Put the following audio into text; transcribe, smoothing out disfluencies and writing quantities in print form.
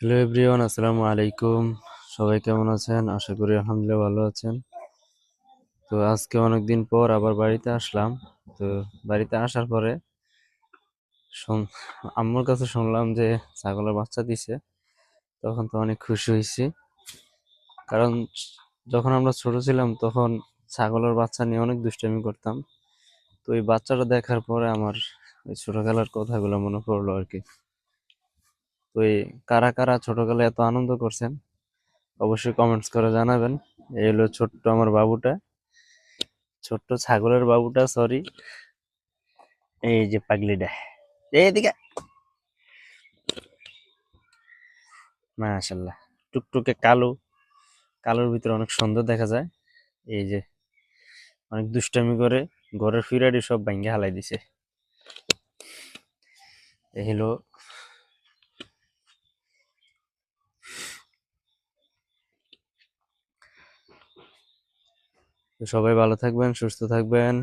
Hello everyone, আসসালামু আলাইকুম। সবাই কেমন আছেন? আশা করি আলহামদুলিল্লাহ ভালো আছেন। তো আজকে অনেকদিন পর আবার বাড়িতে আসলাম। তো বাড়িতে আসার পরে শুন- আম্মুর কাছে শুনলাম যে ছাগলের বাচ্চা দিছে। তখন তো অনেক খুশি হয়েছি, কারণ যখন আমরা ছোট ছিলাম তখন ছাগলের বাচ্চা নিয়ে অনেক দুষ্টামি করতাম। তো এই বাচ্চাটা দেখার পরে আমার ওই ছোটবেলার কথাগুলো মনে পড়লো আর কি। তো এই কারা কারা ছোটবেলায় এত আনন্দ করছেন অবশ্যই কমেন্টস করে জানাবেন। এই হলো ছোট্ট আমার বাবুটা, ছোট্ট ছাগলের বাবুটা, সরি। এই যে পাগলিটা, এইদিকে, মাশাল্লাহ, টুকটুকে কালো, কালোর ভিতরে অনেক সুন্দর দেখা যায়। এই যে অনেক দুষ্টামি করে, ঘরের ফিরাডি সব ভাঙ্গে হালাই দিছে। এই হলো। তো সবাই ভালো থাকবেন, সুস্থ থাকবেন।